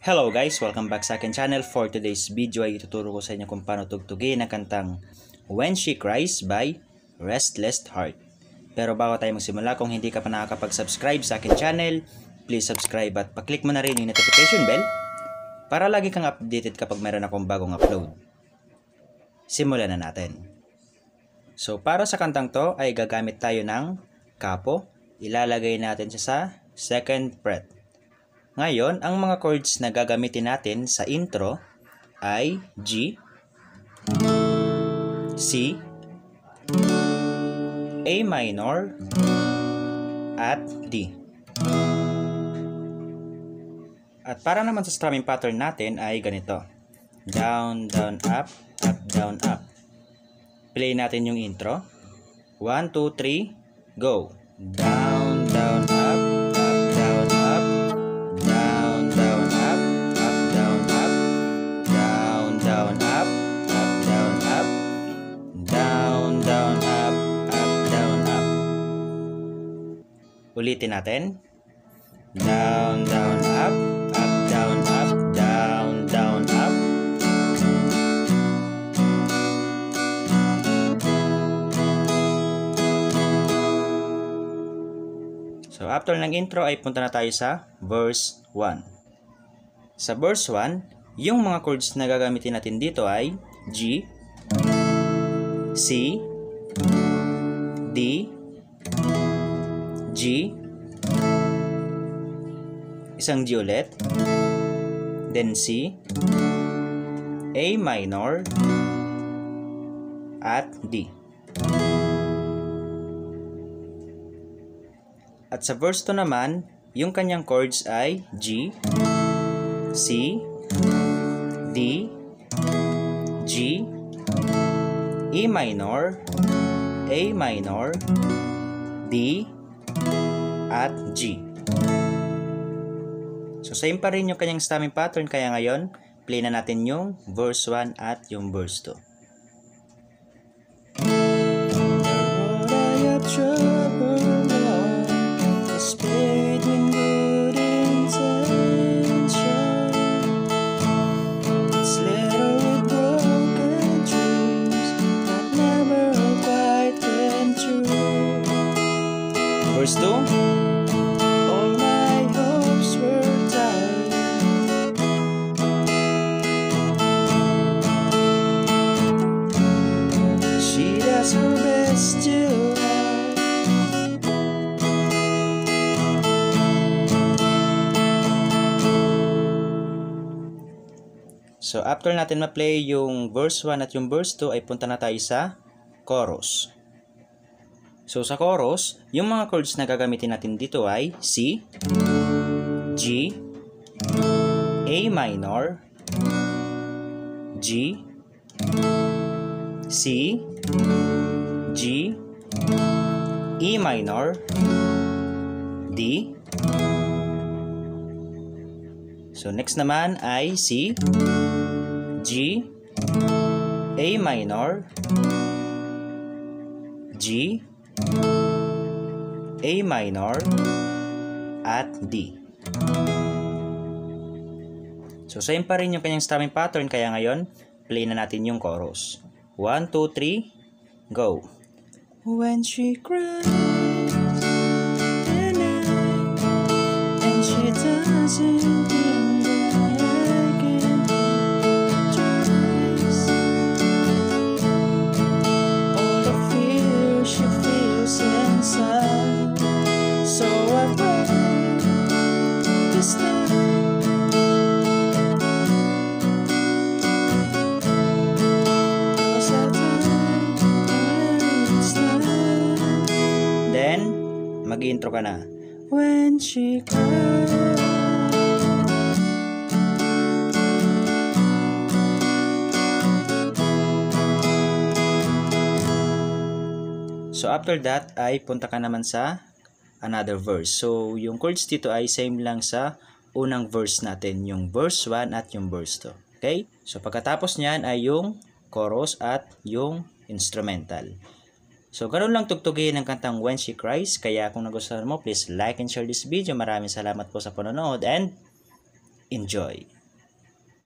Hello guys! Welcome back sa akin channel. For today's video ay ituturo ko sa inyo kung paano tugtugin ang kantang When She Cries by Restless Heart. Pero bago tayo magsimula, kung hindi ka pa nakakapag-subscribe sa akin channel, please subscribe at paklik mo na rin yung notification bell para lagi kang updated kapag meron akong bagong upload. Simulan na natin. So para sa kantang to ay gagamit tayo ng kapo. Ilalagay natin siya sa second fret. Ngayon, ang mga chords na gagamitin natin sa intro ay G, C, A minor, at D. At para naman sa strumming pattern natin ay ganito. Down, down, up, down, up. Play natin yung intro. 1, 2, 3, go! Down, down, up, down, up. Down, down, up, down, up. Down, down, up, down, up. Down, down, up, down, up. Ulitin natin. Down, down, up, down, up. Down, down, up. So, after ng intro ay punta na tayo sa verse 1. Sa verse 1, yung mga chords na gagamitin natin dito ay G, C, D, G, isang G ulit, then C, A minor, at D. At sa verse 2 naman, yung kanyang chords ay G, C, D, G, E minor, A minor, D, at G. So same pa rin yung kanyang strumming pattern, kaya ngayon, play na natin yung verse 1 at yung verse 2. Verse 2. All my hopes were tied. She does her best to hide. So after natin ma-play yung verse 1 at yung verse 2 ay punta na tayo sa chorus. So sa chorus, yung mga chords na gagamitin natin dito ay C, G, A minor, G, C, G, E minor, D. So next naman ay C, G, A minor, G, A minor, at D. So same pa rin yung kanyang strumming pattern, kaya ngayon, play na natin yung chorus. 1, 2, 3, go! When she cries at night and she doesn't think that I can twice, all the fear she feels inside. So I pray this time, cause I think it's time. Then, mag-intro ka na. When she cries. So after that ay punta ka naman sa another verse. So yung chords dito ay same lang sa unang verse natin, yung verse 1 at yung verse 2. Okay? So pagkatapos niyan ay yung chorus at yung instrumental. So ganoon lang tugtugin ang kantang When She Cries. Kaya kung nagustuhan mo, please like and share this video. Maraming salamat po sa panonood and Enjoy!